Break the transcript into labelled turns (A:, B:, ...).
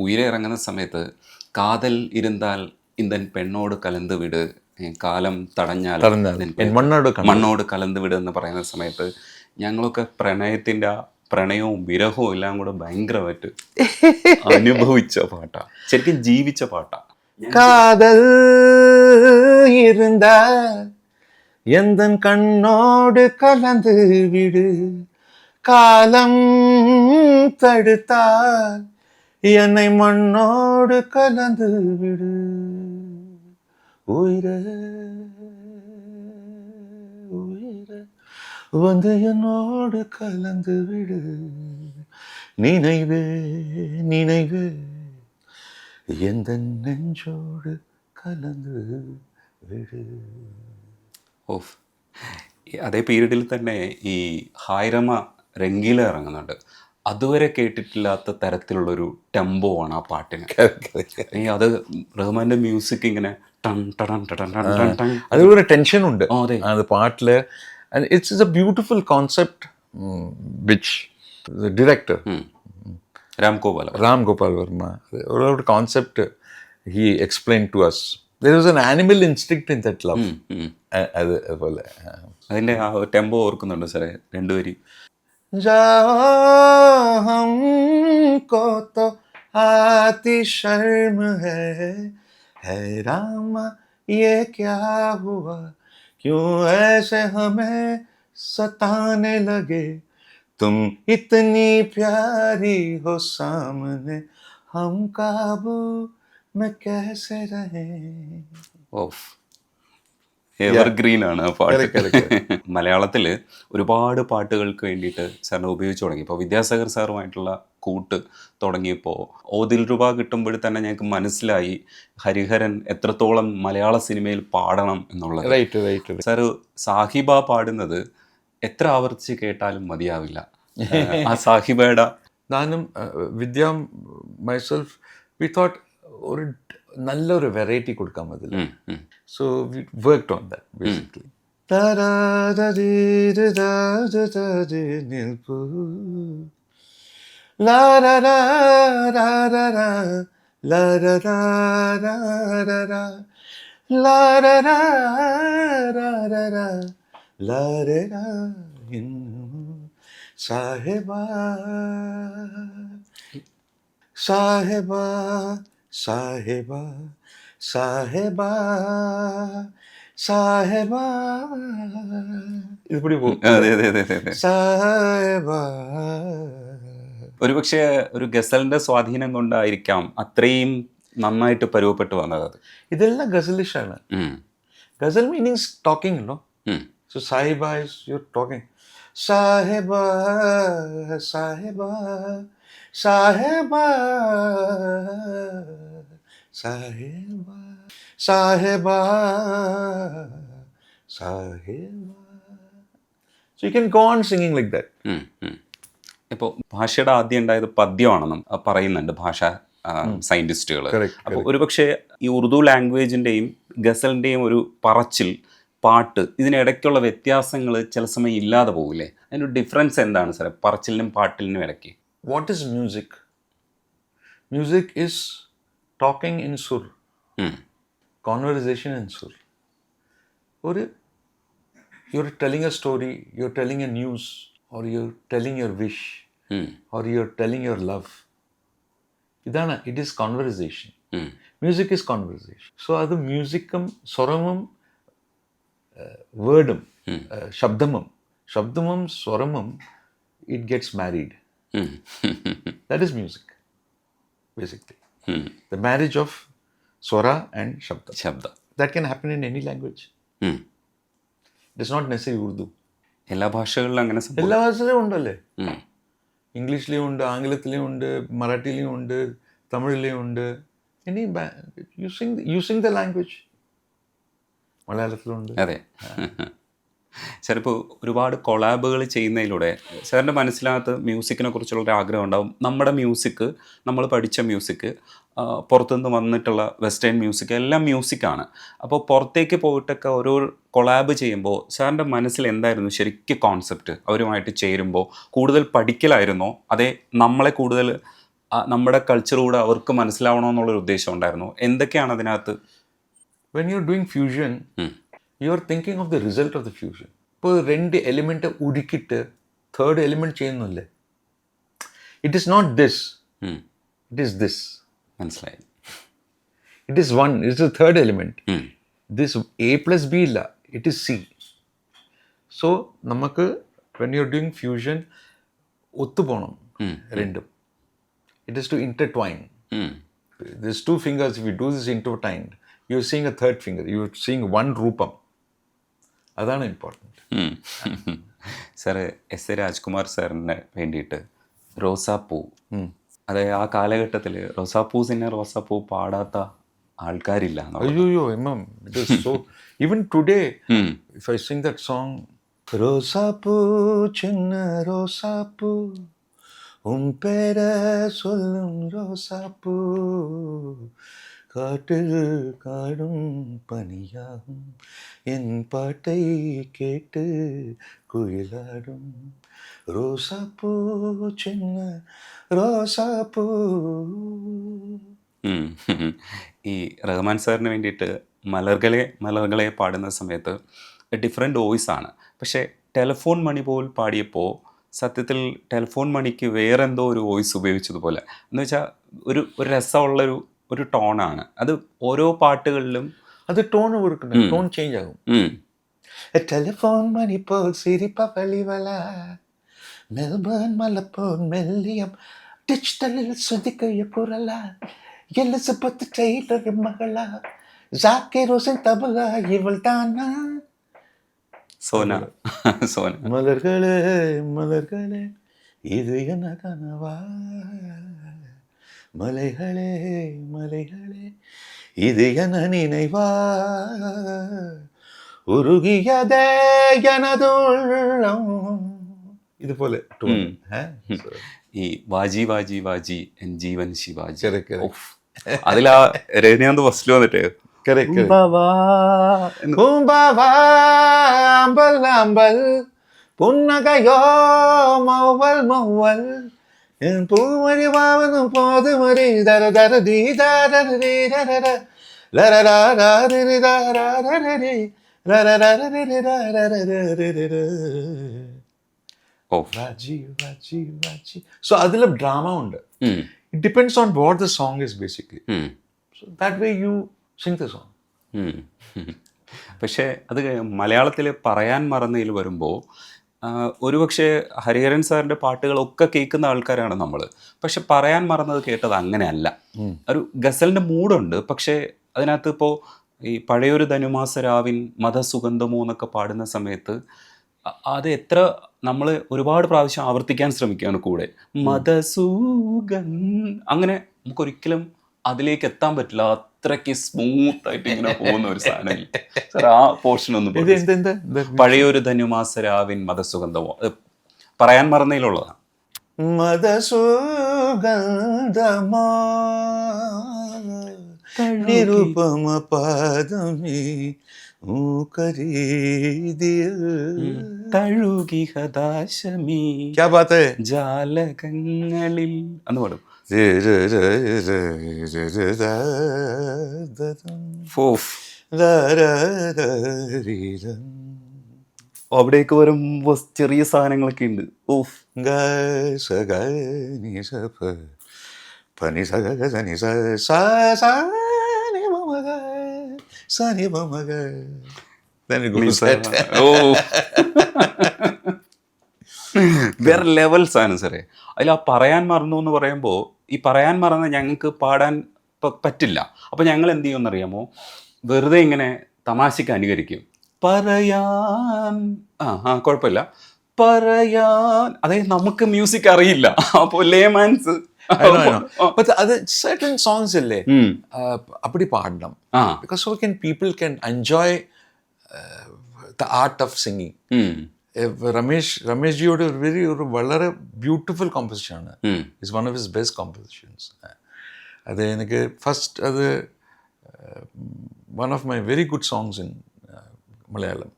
A: ഉയരെ ഇറങ്ങുന്ന സമയത്ത് കാതൽ ഇരുന്താൽ ഇന്തൻ പെണ്ണോട് കലந்து വിട്, കാലം തടഞ്ഞാൽ മണ്ണോട് കലந்து വിട് എന്ന് പറയുന്ന സമയത്ത് ഞങ്ങളൊക്കെ പ്രണയത്തിൻ്റെ ആ പ്രണയവും വിരഹവും എല്ലാം കൂടെ ഭയങ്കരമായിട്ട് അനുഭവിച്ച പാട്ടാ, ശരിക്കും ജീവിച്ച പാട്ടാ.
B: காதல் இருந்தால் எந்தன் கண்ணோடு கலந்து விடு, காலம் தடுத்தால் என்னை மண்ணோடு கலந்து விடு, உயிரே உயிரே வந்து என்னோடு கலந்து விடு, நினைவே நினைவே எந்த நெஞ்சோடு கலந்து விடு.
A: ഓഫ്, അതേ പീരീഡിൽ തന്നെ ഈ ഹായ്രമ രംഗീല ഇറങ്ങുന്നുണ്ട്. അതുവരെ കേട്ടിട്ടില്ലാത്ത തരത്തിലുള്ളൊരു ടെമ്പോ ആണ് ആ പാട്ടിന്. അത് റഹ്മാന്റെ മ്യൂസിക് ഇങ്ങനെ ടൺ ടൺ ടൺ ടൺ ടൺ ടൺ,
B: അതൊരു ടെൻഷൻ ഉണ്ട്
A: അതെ
B: അത് പാട്ടില്. It's a beautiful concept which director
A: Ram Gopal
B: Varma ഒരു concept he explained to us. There was an animal instinct in that love. അതുപോലെ
A: അതിന്റെ ആ ടെമ്പോ ഓർക്കുന്നുണ്ട് സാറേ, രണ്ടുപേരും.
B: जाओ हमको तो आती शर्म है रामा ये क्या हुआ, क्यों ऐसे हमें सताने लगे, तुम इतनी प्यारी हो सामने, हम काबू में कैसे रहे.
A: ഓഫ്, എവർഗ്രീൻ ആണ് ആ പാട്ട്. മലയാളത്തിൽ ഒരുപാട് പാട്ടുകൾക്ക് വേണ്ടിയിട്ട് സാറിന് ഉപയോഗിച്ച് തുടങ്ങി. ഇപ്പോൾ വിദ്യാസാഗർ സാറുമായിട്ടുള്ള കൂട്ട് തുടങ്ങിയപ്പോൾ ഓതിൽ രൂപ കിട്ടുമ്പോൾ തന്നെ ഞങ്ങൾക്ക് മനസ്സിലായി ഹരിഹരൻ എത്രത്തോളം മലയാള സിനിമയിൽ പാടണം എന്നുള്ളത്. സാറ് സാഹിബ പാടുന്നത് എത്ര ആവർത്തിച്ച് കേട്ടാലും മതിയാവില്ല. ആ സാഹിബയുടെ
B: ഞാനും വിദ്യ മൈസെൽഫ് വി തോട്ട് ഒരു നല്ലൊരു വെറൈറ്റി കൊടുക്കാം അതിൽ. So we worked on that basically. സാഹിബ സാഹിബ സാഹിബ സാഹിബ സാഹിബ ഇതിപ്പടി പോകും. സാഹിബ
A: ഒരുപക്ഷെ ഒരു ഗസലിന്റെ സ്വാധീനം കൊണ്ടായിരിക്കാം അത്രയും നന്നായിട്ട് പരുവപ്പെട്ടു വന്നത്.
B: ഇതെല്ലാം ഗസലിഷാണ്. ഗസൽ മീനിങ്സ് ടോക്കിംഗ് ഉണ്ടോ. So Sahiba is you talking. സാഹിബ സാഹിബ സാഹിബ സാഹിബ സാഹിബ സാഹിബ. So you can go on singing like that.
A: ഇപ്പോൾ ഭാഷയുടെ ആദ്യം ഉണ്ടായത് പദ്യമാണെന്നും പറയുന്നുണ്ട് ഭാഷാ സയൻറ്റിസ്റ്റുകൾ. അപ്പോൾ ഒരുപക്ഷെ ഈ ഉറുദു ലാംഗ്വേജിൻ്റെയും ഗസലിൻ്റെയും ഒരു പറച്ചിൽ പാട്ട് ഇതിനിടയ്ക്കുള്ള വ്യത്യാസങ്ങൾ ചില സമയം ഇല്ലാതെ പോകില്ലേ? അതിൻ്റെ ഡിഫറൻസ് എന്താണ് സാറേ പറച്ചിലിനും പാട്ടിലിനും ഇടയ്ക്ക്?
B: What is music? Music is talking in sur. Conversation in sur. Or you're telling a story, you're telling a news, or you're telling your wish, or you're telling your love. Idana, it is conversation. Music is conversation. So adu musicum swaramum wordum shabdamum swaramum, it gets married. That is music basically. The marriage of swara and shabda. That can happen in any language. It is not necessarily Urdu.
A: എല്ലാ ഭാഷകളിലും അങ്ങനെ
B: എല്ലാ ഭാഷയിലും ഉണ്ടല്ലേ. ഇംഗ്ലീഷിലും ഉണ്ട്, ആംഗ്ലത്തിലും ഉണ്ട്, മറാഠിയിലും ഉണ്ട്, തമിഴിലും ഉണ്ട്. Any using the language. മലയാളത്തിലുണ്ട്.
A: അതെ. ചിലപ്പോൾ ഒരുപാട് കൊളാബുകൾ ചെയ്യുന്നതിലൂടെ സാറിൻ്റെ മനസ്സിനകത്ത് മ്യൂസിക്കിനെ കുറിച്ചുള്ളൊരു ആഗ്രഹം ഉണ്ടാവും. നമ്മുടെ മ്യൂസിക്, നമ്മൾ പഠിച്ച മ്യൂസിക്, പുറത്തുനിന്ന് വന്നിട്ടുള്ള വെസ്റ്റേൺ മ്യൂസിക് എല്ലാം മ്യൂസിക്കാണ്. അപ്പോൾ പുറത്തേക്ക് പോയിട്ടൊക്കെ ഓരോ കൊളാബ് ചെയ്യുമ്പോൾ സാറിൻ്റെ മനസ്സിൽ എന്തായിരുന്നു ശരിക്കും കോൺസെപ്റ്റ്? അവരുമായിട്ട് ചേരുമ്പോൾ കൂടുതൽ പഠിക്കലായിരുന്നോ അതേ നമ്മളെ കൂടുതൽ നമ്മുടെ കൾച്ചറൂടെ അവർക്ക് മനസ്സിലാവണമെന്നുള്ളൊരു ഉദ്ദേശം ഉണ്ടായിരുന്നു. എന്തൊക്കെയാണ് അതിനകത്ത്?
B: When you're doing fusion, you're thinking of the result of the fusion. ഇപ്പോൾ 2 എലിമെൻറ്റ് ഉരുക്കിയിട്ട് തേർഡ് എലിമെൻറ്റ് ചെയ്യുന്നില്ലേ? It is not this, it is this.
A: മനസ്സിലായി.
B: It is one, it is third element. This A+B ഇല്ല, it is C. So നമുക്ക് when you are doing fusion ഒത്തുപോകണം രണ്ടും. It is to intertwine. There's 2 fingers. If you do this intertwined, you're seeing a third finger. You're seeing one rupam. അതാണ് important.
A: Sir S A Rajkumar സാറിന് വേണ്ടിയിട്ട് റോസാപ്പൂ, അതായത് ആ കാലഘട്ടത്തിൽ റോസാപ്പൂ പാടാത്ത ആൾക്കാരില്ല.
B: അയ്യോ എമ്മം, it is so even today if I sing that song, റോസാപ്പൂ ചിന്ന റോസാപ്പൂ உன் பேர சொல்லும் ரோசாப்பூ காட்டில் காடும் பனியாகும் என் பாட்டை கேட்டு குயிலாடும் ரோசாப்பூ சின்ன ரோசாப்பൂ.
A: ഈ റഹ്മാൻ സാറിന് വേണ്ടിയിട്ട് മലർകളെ പാടുന്ന സമയത്ത് ഡിഫറെൻ്റ് വോയിസ് ആണ്. പക്ഷേ ടെലിഫോൺ മണി പോൽ പാടിയപ്പോൾ സത്യത്തിൽ ടെലിഫോൺ മണിക്ക് വേറെ എന്തോ ഒരു വോയിസ് ഉപയോഗിച്ചതുപോലെ, എന്ന് വെച്ചാൽ ഒരു രസമുള്ളൊരു ഒരു ടോണാണ് അത് ഓരോ പാട്ടുകളിലും.
B: അത് ടോൺ കൊടുക്കുന്നത്, ടോൺ ചേഞ്ച് ആകും. ടെലിഫോൺ മണി പോൽ സിരിപ്പ വലിവല മെൽബേൺ മലപ്പോൾ മെല്ലിയം ഡിജിറ്റലിൽ ശ്രദ്ധിക്കയ കുരല എലിസബത്ത് ടൈലർ മകള ജാക്കിർ ഹുസൈൻ തബല ഇവൾ താനാ
A: സോന.
B: മലர்களே மலர்களே இது என்ன கனவா மலைகளே மலைகளே இது என்ன நினைவா ഉരുകിയതേ எனதுள்ளம். ഇതുപോലെ
A: ഈ വാജി വാജി വാജി എൻ ജീവൻ ശിവാജി, അതിലാ രജനീകാന്ത് ഫസ്റ്റിൽ വന്നിട്ട്
B: അമ്പൽ പുന്നകയോ മൗവൽ മൗവൽ പൂമരി വാവനും പോതുമരി ദര ദര ദീ ദര ദീ ദര ലര ദര ദര സോ അതിൽ ഡ്രാമ ഉണ്ട്. It depends on what the song is basically. So that way you sing the song.
A: പക്ഷേ അത് മലയാളത്തിൽ പറയാൻ മറന്നതിൽ വരുമ്പോൾ ഒരുപക്ഷെ ഹരിഹരൻ സാറിൻ്റെ പാട്ടുകളൊക്കെ കേൾക്കുന്ന ആൾക്കാരാണ് നമ്മൾ. പക്ഷെ പറയാൻ മറന്നത് കേട്ടത് അങ്ങനെയല്ല. ഒരു ഗസലിൻ്റെ മൂഡുണ്ട്, പക്ഷേ അതിനകത്ത് ഇപ്പോൾ ഈ പഴയൊരു ധനുമാസ രാവിൻ മതസുഗന്ധമോ എന്നൊക്കെ പാടുന്ന സമയത്ത് അത് എത്ര നമ്മൾ ഒരുപാട് പ്രാവശ്യം ആവർത്തിക്കാൻ ശ്രമിക്കുകയാണ് കൂടെ. അങ്ങനെ നമുക്കൊരിക്കലും അതിലേക്ക് എത്താൻ പറ്റില്ല. അത്രയ്ക്ക് സ്മൂത്ത് ആയിട്ട് ഇങ്ങനെ പോകുന്ന ഒരു സാധനം. സാർ ആ പോർഷൻ ഒന്ന് പഴയൊരു ധനുമാസ രാവിൻ മതസുഗന്ധമോ പറയാൻ മറന്നതിലുള്ളതാണ്.
B: മതസുഗന്ധമോ നിരുപമ പാദമേ
A: തഴുകി ഹദാശമീ ജാലകങ്ങളിൽ അന്ന് പാടും. അവിടേക്ക് വരുമ്പോ ചെറിയ സാധനങ്ങളൊക്കെ ഉണ്ട്. വേറെ ലെവൽ സാധനം സാറേ. അതിൽ ആ പറയാൻ മറന്നു എന്ന് പറയുമ്പോൾ ഈ പറയാൻ മറന്ന് ഞങ്ങൾക്ക് പാടാൻ പറ്റില്ല. അപ്പം ഞങ്ങൾ എന്ത് ചെയ്യുമെന്നറിയാമോ, വെറുതെ ഇങ്ങനെ തമാശയ്ക്ക് അനുകരിക്കും. പറയാൻ കുഴപ്പമില്ല, പറയാൻ. അതായത് നമുക്ക് മ്യൂസിക് അറിയില്ല, അപ്പോൾ ലേമാൻസ്
B: അത് certain songs ഇല്ലേ அப்படி പാടണം. because so can people can enjoy the art of singing. Ramesh ജിയുടെ ഒരു വളരെ ബ്യൂട്ടിഫുൾ കോമ്പോസിഷൻ ആണ്. It's one of his best compositions. അത് എനിക്ക് ഫസ്റ്റ് അത് one of my very good songs in Malayalam.